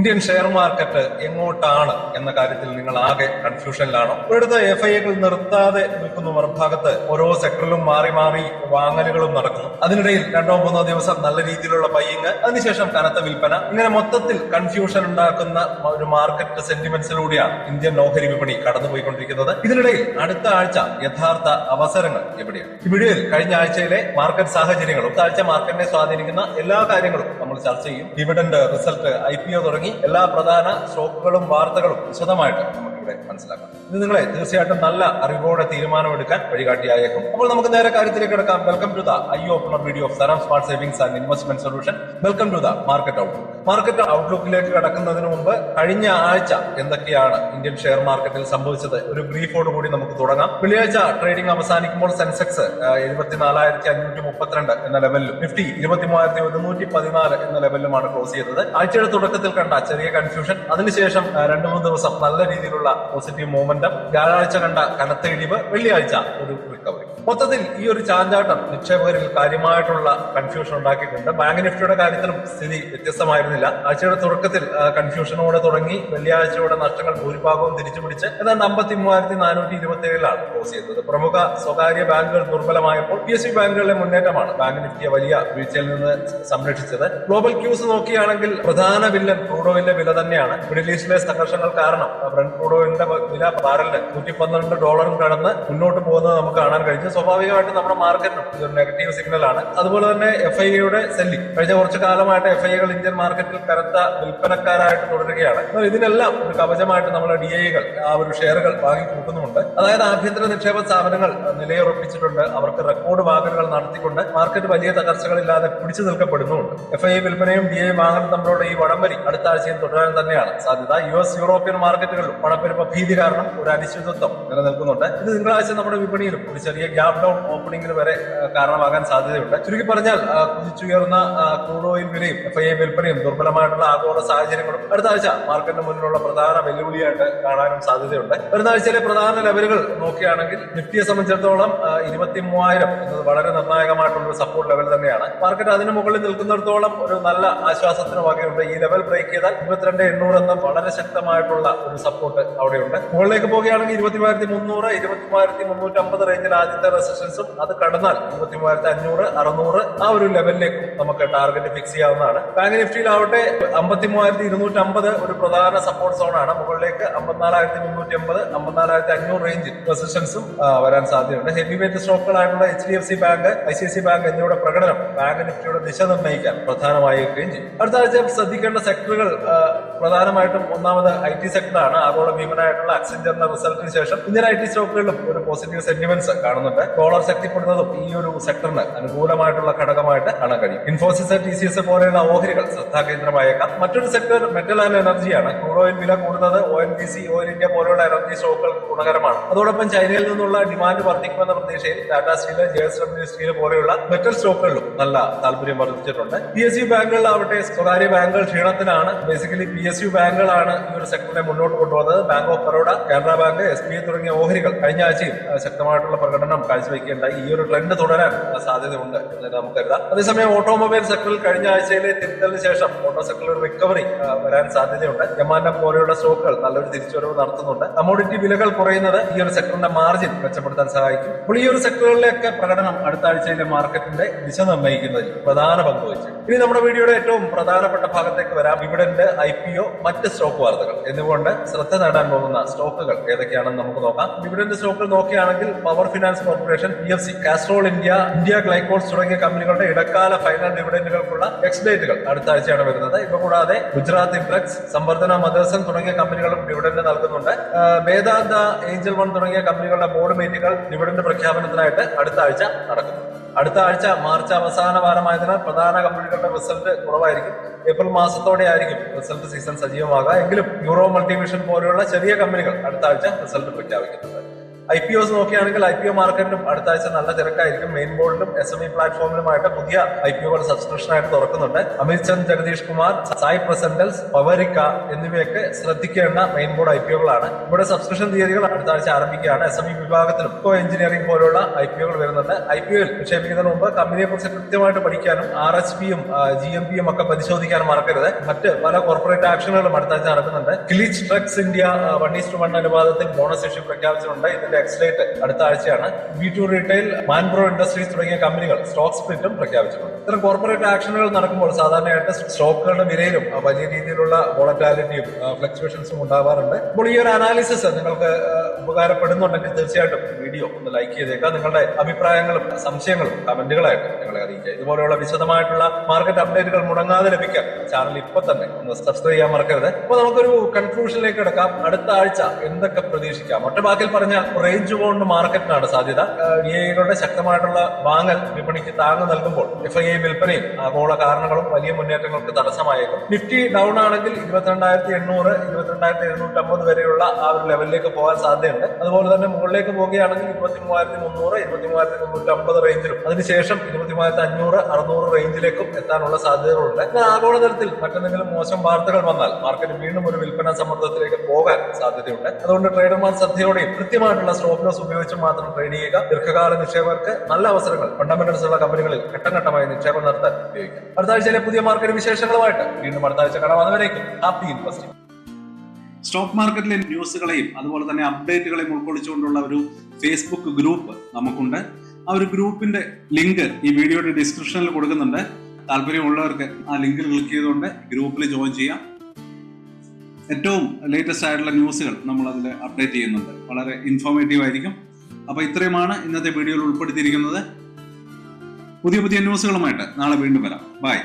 Indian share market എങ്ങോട്ടാണ് എന്ന കാര്യത്തിൽ നിങ്ങൾ ആകെ കൺഫ്യൂഷനിലാണോ? ഇവിടുത്തെ FIAകൾ നിർത്താതെ നിൽക്കുന്നു. മറുഭാഗത്ത് ഓരോ സെക്ടറിലും മാറി മാറി വാങ്ങലുകളും നടക്കുന്നു. അതിനിടയിൽ 2-3 ദിവസം നല്ല രീതിയിലുള്ള ബൈയിങ്, അതിനുശേഷം കനത്ത വിൽപ്പന. ഇങ്ങനെ മൊത്തത്തിൽ കൺഫ്യൂഷൻ ഉണ്ടാക്കുന്ന ഒരു മാർക്കറ്റ് സെന്റിമെന്റ്സിലൂടെയാണ് ഇന്ത്യൻ ഓഹരി വിപണി കടന്നുപോയിക്കൊണ്ടിരിക്കുന്നത്. ഇതിനിടയിൽ അടുത്ത ആഴ്ച യഥാർത്ഥ അവസരങ്ങൾ എവിടെയാണ്? ഈ വീഡിയോയിൽ കഴിഞ്ഞ ആഴ്ചയിലെ മാർക്കറ്റ് സാഹചര്യങ്ങളും ആഴ്ച മാർക്കറ്റിനെ സ്വാധീനിക്കുന്ന എല്ലാ കാര്യങ്ങളും നമ്മൾ ചർച്ച ചെയ്യും. ഡിവിഡന്റ്, റിസൾട്ട്, IPO തുടങ്ങി എല്ലാ പ്രധാന സ്റ്റോക്കുകളും വാർത്തകളും വിശദമായിട്ട് നമുക്കിവിടെ മനസ്സിലാക്കാം. ഇത് നിങ്ങളെ തീർച്ചയായിട്ടും നല്ല അറിവോടെ തീരുമാനമെടുക്കാൻ വഴികാട്ടിയായേക്കും. അപ്പോൾ നമുക്ക് നേരെ കാര്യത്തിലേക്ക് എടുക്കാം. Welcome to the eye opener video of സരം smart savings and investment solution. Welcome to the market outlook. Market ഔട്ട്ലുക്കിലേക്ക് കടക്കുന്നതിന് മുമ്പ് കഴിഞ്ഞ ആഴ്ച എന്തൊക്കെയാണ് ഇന്ത്യൻ ഷെയർ മാർക്കറ്റിൽ സംഭവിച്ചത് ഒരു ബ്രീഫോട് കൂടി നമുക്ക് തുടങ്ങാം. വെള്ളിയാഴ്ച ട്രേഡിംഗ് അവസാനിക്കുമ്പോൾ സെൻസെക്സ് 74,532 എന്ന ലെവലിലും നിഫ്റ്റി 23,114 എന്ന ലെവലിലുമാണ് ക്ലോസ് ചെയ്തത്. ആഴ്ചയുടെ തുടക്കത്തിൽ കണ്ട ചെറിയ കൺഫ്യൂഷൻ, അതിനുശേഷം 2-3 ദിവസം നല്ല രീതിയിലുള്ള പോസിറ്റീവ് മൂവ്മെന്റം, വ്യാഴാഴ്ച കണ്ട കനത്ത ഇടിവ്, വെള്ളിയാഴ്ച ഒരു റിക്കവറി. മൊത്തത്തിൽ ഈ ഒരു ചാഞ്ചാട്ടം നിക്ഷേപകരിൽ കാര്യമായിട്ടുള്ള കൺഫ്യൂഷൻ ഉണ്ടാക്കിയിട്ടുണ്ട്. ബാങ്ക് നിഫ്റ്റിയുടെ കാര്യത്തിലും സ്ഥിതി വ്യത്യസ്തമായിരുന്നില്ല. ആഴ്ചയുടെ തുടക്കത്തിൽ കൺഫ്യൂഷനോടെ തുടങ്ങി വെള്ളിയാഴ്ചയോടെ നഷ്ടങ്ങൾ ഭൂരിഭാഗവും തിരിച്ചുപിടിച്ച് ഏതാണ്ട് 53,427 ക്ലോസ് ചെയ്തത്. പ്രമുഖ സ്വകാര്യ ബാങ്കുകൾ ദുർബലമായപ്പോൾ PSU ബാങ്കുകളിലെ മുന്നേറ്റമാണ് ബാങ്ക് നിഫ്റ്റിയെ വലിയ വീഴ്ചയിൽ നിന്ന് സംരക്ഷിച്ചത്. ഗ്ലോബൽ ക്യൂസ് നോക്കുകയാണെങ്കിൽ പ്രധാന വില്ലൻ ക്രൂഡ് ഓയിലിന്റെ വില തന്നെയാണ്. മിഡിൽ ഈസ്റ്റിലെ സംഘർഷങ്ങൾ കാരണം ബ്രന്റ് ക്രൂഡ് ഓയിലിന്റെ വില ബാരലിന് $112 കടന്ന് മുന്നോട്ട് പോകുന്നത് നമുക്ക് കാണാൻ കഴിഞ്ഞു. സ്വാഭാവികമായിട്ട് നമ്മുടെ മാർക്കറ്റിനും ഇതൊരു നെഗറ്റീവ് സിഗ്നൽ ആണ്. അതുപോലെ തന്നെ FIAയുടെ സെല്ലിംഗ് കഴിഞ്ഞ കുറച്ചു കാലമായിട്ട് FIAകൾ ഇന്ത്യൻ മാർക്കറ്റിൽ കനത്ത വിൽപ്പനക്കാരായിട്ട് തുടരുകയാണ്. എന്നാൽ ഇതിനെല്ലാം ഒരു കവചമായിട്ട് നമ്മൾ DIകൾ ആ ഒരു ഷെയറുകൾ വാങ്ങി കൂട്ടുന്നുമുണ്ട്. അതായത് ആഭ്യന്തര നിക്ഷേപ സ്ഥാപനങ്ങൾ നിലയുറപ്പിച്ചിട്ടുണ്ട്. അവർക്ക് റെക്കോർഡ് വാങ്ങലുകൾ നടത്തിക്കൊണ്ട് മാർക്കറ്റ് വലിയ തകർച്ചകളില്ലാതെ പിടിച്ചു നിൽക്കപ്പെടുന്നുമുണ്ട്. FIA വിൽപ്പനയും DI വാങ്ങലും തമ്മിലുള്ള ഈ വടംവലി അടുത്ത ആഴ്ചയിൽ തുടരാൻ തന്നെയാണ് സാധ്യത. US, യൂറോപ്യൻ മാർക്കറ്റുകളിലും പണപ്പെരുപ്പ ഭീതി കാരണം ഒരു അനിശ്ചിതത്വം നിലനിൽക്കുന്നുണ്ട്. ഇത് തിങ്കളാഴ്ച നമ്മുടെ വിപണിയിലും ഒരു ചെറിയ ഗ്യാപ് ഡൗൺ ഓപ്പണിംഗിന് വരെ കാരണമാകാൻ സാധ്യതയുണ്ട്. ചുരുക്കി പറഞ്ഞാൽ കുതിച്ചുയർന്ന ക്രൂഡ് ഓയിൽ വിലയും FIA വിൽപ്പനയും ദുർബലമായിട്ടുള്ള ആഗോള സാഹചര്യങ്ങളും അടുത്ത ആഴ്ച മാർക്കറ്റിന് മുന്നിലുള്ള പ്രധാന വെല്ലുവിളിയായിട്ട് കാണാനും സാധ്യതയുണ്ട്. വരുന്ന ആഴ്ചയിലെ പ്രധാന ലെവലുകൾ നോക്കുകയാണെങ്കിൽ നിഫ്റ്റിയെ സംബന്ധിച്ചിടത്തോളം 23,000 എന്നത് വളരെ നിർണായകമായിട്ടുള്ള ഒരു സപ്പോർട്ട് ലെവൽ തന്നെയാണ്. മാർക്കറ്റ് അതിന് മുകളിൽ നിൽക്കുന്നിടത്തോളം ഒരു നല്ല ആശ്വാസത്തിന് വകയുണ്ട്. ഈ ലെവൽ ബ്രേക്ക് ചെയ്താൽ 22,800 എന്ന വളരെ ശക്തമായിട്ടുള്ള ഒരു സപ്പോർട്ട് അവിടെയുണ്ട്. മുകളിലേക്ക് പോവുകയാണെങ്കിൽ 23,300, 23,350 റേഞ്ചിൽ ആദ്യത്തെ റെസിസ്റ്റൻസും, അത് കടന്നാൽ 23,500, 600 ആ ഒരു ലെവലിലേക്കും നമുക്ക് ടാർഗറ്റ് ഫിക്സ് ചെയ്യാവുന്നതാണ്. ബാങ്ക് നിഫ്റ്റിയിലാവട്ടെ 53,250 ഒരു പ്രധാന സപ്പോർട്ട് സോണാണ്. മുകളിലേക്ക് 54,380, 54,500 റേഞ്ചിൽ റെസിസ്റ്റൻസും വരാൻ സാധ്യതയുണ്ട്. ഹെവി വെയിറ്റ് സ്റ്റോക്കുകളായിട്ടുള്ള HDFC ബാങ്ക്, ICICI ബാങ്ക് എന്നിവയുടെ പ്രകടനം ബാങ്ക് നിഫ്റ്റിയുടെ ദിശ നിർണ്ണയിക്കാൻ പ്രധാനമായിരിക്കുകയും ചെയ്യും. അടുത്ത ആഴ്ച ശ്രദ്ധിക്കേണ്ട സെക്ടറുകൾ പ്രധാനമായിട്ടും ഒന്നാമത് IT സെക്ടറാണ്. ആഗോള ഭീമനായിട്ടുള്ള അക്സെഞ്ചറിന്റെ റിസൾട്ടിന് ശേഷം ഇന്ത്യൻ IT സ്റ്റോക്കുകളിലും ഒരു പോസിറ്റീവ് സെന്റിമെന്റ്സ് കാണുന്നുണ്ട്. ഡോളർ ശക്തിപ്പെടുന്നതും ഈ ഒരു സെക്ടറിന് അനുകൂലമായിട്ടുള്ള ഘടകമായിട്ട് കാണാൻ കഴിയും. ഇൻഫോസിസ്, TCS പോലെയുള്ള ഓഹരികൾ ശ്രദ്ധാകേന്ദ്രമായേക്കാം. മറ്റൊരു സെക്ടർ മെറ്റൽ ആൻഡ് എനർജിയാണ്. ക്രൂഡ് ഓയിൽ വില കൂടുന്നത് ONGC, ഓയിൽ ഇന്ത്യ പോലെയുള്ള എനർജി സ്റ്റോക്കുകൾക്ക് ഗുണകരമാണ്. അതോടൊപ്പം ചൈനയിൽ നിന്നുള്ള ഡിമാൻഡ് വർദ്ധിക്കുമെന്ന പ്രതീക്ഷയിൽ ടാറ്റാ സ്റ്റീൽ, JSW സ്റ്റീൽ പോലെയുള്ള മെറ്റൽ സ്റ്റോക്കുകളിലും നല്ല താല്പര്യം വർദ്ധിച്ചിട്ടുണ്ട്. PSU ബാങ്കുകളിലാവട്ടെ സ്വകാര്യ ബാങ്കുകൾ ക്ഷീണത്തിലാണ്. ബേസിക്കലി PSU ബാങ്കുകളാണ് ഈ ഒരു സെക്ടറിനെ മുന്നോട്ട് കൊണ്ടുവന്നത്. Bank of Baroda, Canara bank, SBI തുടങ്ങിയ ഓഹരികൾ കഴിഞ്ഞ ആഴ്ചയും ശക്തമായിട്ടുള്ള പ്രകടനം കാഴ്ചവെക്കുകയുണ്ടായി. ഈ ഒരു ട്രെൻഡ് തുടരാൻ സാധ്യതയുണ്ട് എന്ന് നമുക്ക് കരുതാം. അതേസമയം ഓട്ടോമൊബൈൽ സെക്ടറിൽ കഴിഞ്ഞ ആഴ്ചയിലെ തിരുത്തലിന് ശേഷം ഓട്ടോ സെക്ടറിൽ ഒരു റിക്കവറി വരാൻ സാധ്യതയുണ്ട്. എമാൻഡം പോലെയുള്ള സ്റ്റോക്കുകൾ നല്ലൊരു തിരിച്ചുവരവ് നടത്തുന്നുണ്ട്. കമ്മോഡിറ്റി വിലകൾ കുറയുന്നത് ഈ ഒരു സെക്ടറിന്റെ മാർജിൻ മെച്ചപ്പെടുത്താൻ സഹായിക്കും. അപ്പോൾ ഈ ഒരു സെക്ടറുകളിലൊക്കെ പ്രകടനം അടുത്ത ആഴ്ചയിലെ മാർക്കറ്റിന്റെ ദിശ നിർണ്ണയിക്കുന്നതിൽ പ്രധാന പങ്ക് വഹിച്ചു. ഇനി നമ്മുടെ വീഡിയോയുടെ ഏറ്റവും പ്രധാനപ്പെട്ട ഭാഗത്തേക്ക് വരാം. ഡിവിഡന്റ്, IPO, മറ്റ് സ്റ്റോക്ക് വാർത്തകൾ എന്നിവകൊണ്ട് ശ്രദ്ധ നേടാൻ പോകുന്ന സ്റ്റോക്കുകൾ ഏതൊക്കെയാണെന്ന് നമുക്ക് നോക്കാം. ഡിവിഡന്റ് സ്റ്റോക്കുകൾ നോക്കുകയാണെങ്കിൽ power finance corporation, PFC, Castrol India, India ഗ്ലൈക്കോൾസ് തുടങ്ങിയ കമ്പനികളുടെ ഇടക്കാല ഫൈനൽ ഡിവിഡന്റുകൾക്കുള്ള എക്സ് ഡേറ്റുകൾ അടുത്ത ആഴ്ചയാണ് വരുന്നത്. ഇവ കൂടാതെ ഗുജറാത്ത് ഇംപ്ലക്സ്, സംവർദ്ധന മദേഴ്സൺ തുടങ്ങിയ കമ്പനികളും ഡിവിഡന്റ് നൽകുന്നുണ്ട്. വേദാന്ത, ഏഞ്ചൽ വൺ തുടങ്ങിയ കമ്പനികളുടെ ബോർഡ് മീറ്റിംഗുകൾ ഡിവിഡന്റ് പ്രഖ്യാപനത്തിനായിട്ട് അടുത്ത ആഴ്ച നടക്കുന്നു. അടുത്ത ആഴ്ച മാർച്ച് അവസാന വാരമായതിനാൽ പ്രധാന കമ്പനികളുടെ റിസൾട്ട് കുറവായിരിക്കും. ഏപ്രിൽ മാസത്തോടെ ആയിരിക്കും റിസൾട്ട് സീസൺ സജീവമാകുക. എങ്കിലും യൂറോ മൾട്ടിവിഷൻ പോലെയുള്ള ചെറിയ കമ്പനികൾ അടുത്ത ആഴ്ച റിസൾട്ട് പ്രഖ്യാപിക്കുന്നുണ്ട്. IPOs നോക്കുകയാണെങ്കിൽ IPO മാർക്കറ്റിലും അടുത്ത ആഴ്ച നല്ല തിരക്കായിരിക്കും. മെയിൻ ബോർഡിലും SME പ്ലാറ്റ്ഫോമിലുമായിട്ട് പുതിയ IPOകൾ സബ്സ്ക്രിപ്ഷൻ ആയിട്ട് തുറക്കുന്നുണ്ട്. അമിത് ചന്ദ്, ജഗദീഷ് കുമാർ, സായ് പ്രസന്റൽസ്, പവരിക്ക എന്നിവയൊക്കെ ശ്രദ്ധിക്കേണ്ട മെയിൻ ബോർഡ് IPOകളാണ്. ഇവിടെ സബ്സ്ക്രിപ്ഷൻ തീയതികൾ അടുത്ത ആഴ്ച ആരംഭിക്കുകയാണ്. SME വിഭാഗത്തിലും എഞ്ചിനീയറിംഗ് പോലുള്ള IPOകൾ വരുന്നുണ്ട്. IPOയിൽ നിക്ഷേപിക്കുന്നതിന് മുമ്പ് കമ്പനിയെ കുറിച്ച് കൃത്യമായിട്ട് പഠിക്കാനും RHPയും GMPയും ഒക്കെ പരിശോധിക്കാനും മറക്കരുത്. മറ്റ് പല കോർപ്പറേറ്റ് ആക്ഷനുകളും അടുത്ത ആഴ്ച നടക്കുന്നുണ്ട്. കിലിച്ച് ട്രക്സ് ഇന്ത്യ 1:1 അനുപാതത്തിൽ ബോണസ് ഇഷ്യൂ പ്രഖ്യാപിച്ചിട്ടുണ്ട്. ഇതിന്റെ എക്സ്ലേറ്റ് അടുത്ത ആഴ്ചയാണ്. B2 റീറ്റെയിൽ, മാൻപ്രോ ഇൻഡസ്ട്രീസ് തുടങ്ങിയ കമ്പനികൾ സ്റ്റോക്ക് സ്പ്ലിറ്റും പ്രഖ്യാപിച്ചിട്ടുണ്ട്. ഇത്തരം കോർപ്പറേറ്റ് ആക്ഷനുകൾ നടക്കുമ്പോൾ സാധാരണയായിട്ട് സ്റ്റോക്കുകളുടെ വിലയിലും വലിയ രീതിയിലുള്ള വോളറ്റാലിറ്റിയും ഫ്ലക്ച്വേഷൻസും ഉണ്ടാവാറുണ്ട്. അപ്പോൾ ഈ ഒരു അനാലിസിസ് നിങ്ങൾക്ക് ഉപകാരപ്പെടുന്നുണ്ടെങ്കിൽ തീർച്ചയായിട്ടും വീഡിയോ ഒന്ന് ലൈക്ക് ചെയ്തേക്കാം. നിങ്ങളുടെ അഭിപ്രായങ്ങളും സംശയങ്ങളും കമന്റുകളായിട്ട് ഞങ്ങളെ അറിയിക്കുക. ഇതുപോലെയുള്ള വിശദമായിട്ടുള്ള മാർക്കറ്റ് അപ്ഡേറ്റുകൾ മുടങ്ങാതെ ലഭിക്കാൻ ചാനൽ ഇപ്പൊ തന്നെ ഒന്ന് സബ്സ്ക്രൈബ് ചെയ്യാൻ മറക്കരുത്. അപ്പോൾ നമുക്കൊരു കൺക്ലൂഷനിലേക്ക് കിടക്കാം. അടുത്ത ആഴ്ച എന്തൊക്കെ പ്രതീക്ഷിക്കാം? ഒറ്റ വാക്കിൽ പറഞ്ഞാൽ റേഞ്ച് ബൗണ്ട് മാർക്കറ്റിനാണ് സാധ്യത. DIകളുടെ ശക്തമായിട്ടുള്ള വാങ്ങൽ വിപണിക്ക് താങ്ങ് നൽകുമ്പോൾ FII വിൽപ്പനയും ആഗോള കാരണങ്ങളും വലിയ മുന്നേറ്റങ്ങൾക്ക് തടസ്സമായേക്കും. നിഫ്റ്റി ഡൗൺ ആണെങ്കിൽ 22,800, 22,750 വരെയുള്ള ആ ഒരു ലെവലിലേക്ക് പോകാൻ സാധ്യതയുണ്ട്. അതുപോലെ തന്നെ മുകളിലേക്ക് പോവുകയാണെങ്കിൽ 23,300, 23,350 റേഞ്ചിലും അതിനുശേഷം 23,500, 600 റേഞ്ചിലേക്കും എത്താനുള്ള സാധ്യതകളുണ്ട്. എന്നാൽ ആഗോളതലത്തിൽ മറ്റെന്തെങ്കിലും മോശം വാർത്തകൾ വന്നാൽ മാർക്കറ്റ് വീണ്ടും ഒരു വിൽപ്പന സമ്മർദ്ദത്തിലേക്ക് പോകാൻ സാധ്യതയുണ്ട്. അതുകൊണ്ട് ട്രേഡർമാർ ശ്രദ്ധയോടെയും കൃത്യമായിട്ടുള്ള സ്റ്റോപ്പ് ലോസ് ഉപയോഗിച്ച് മാത്രം ട്രേഡ് ചെയ്യുക. ദീർഘകാല നിക്ഷേപകർക്ക് നല്ല അവസരങ്ങൾ ഫണ്ടമെന്റൽസ് ഉള്ള കമ്പനികളിൽ ഘട്ടം ഘട്ടമായി നിക്ഷേപം നടത്താൻ ഉപയോഗിക്കാം. അടുത്ത ആഴ്ചയിലെ പുതിയ മാർക്കറ്റ് വിശേഷങ്ങളുമായിട്ട് വീണ്ടും അടുത്ത ആഴ്ച കാണാം. അതുവരേക്കും ഹാപ്പി ഇൻവെസ്റ്റിംഗ്. സ്റ്റോക്ക് മാർക്കറ്റിലെ ന്യൂസുകളെയും അതുപോലെ തന്നെ അപ്ഡേറ്റുകളെയും ഉൾക്കൊള്ളിച്ചുകൊണ്ടുള്ള ഒരു ഫേസ്ബുക്ക് ഗ്രൂപ്പ് നമുക്കുണ്ട്. ആ ഒരു ഗ്രൂപ്പിന്റെ ലിങ്ക് ഈ വീഡിയോയുടെ ഡിസ്ക്രിപ്ഷനിൽ കൊടുക്കുന്നുണ്ട്. താല്പര്യമുള്ളവർക്ക് ആ ലിങ്കിൽ ക്ലിക്ക് ചെയ്തുകൊണ്ട് ഗ്രൂപ്പിൽ ജോയിൻ ചെയ്യാം. ഏറ്റവും ലേറ്റസ്റ്റ് ആയിട്ടുള്ള ന്യൂസുകൾ നമ്മൾ അതിൽ അപ്ഡേറ്റ് ചെയ്യുന്നുണ്ട്. വളരെ ഇൻഫോർമേറ്റീവ് ആയിരിക്കും. അപ്പോൾ ഇത്രയുമാണ് ഇന്നത്തെ വീഡിയോയിൽ ഉൾപ്പെടുത്തിയിരിക്കുന്നത്. പുതിയ ന്യൂസുകളുമായിട്ട് നാളെ വീണ്ടും വരാം. ബൈ.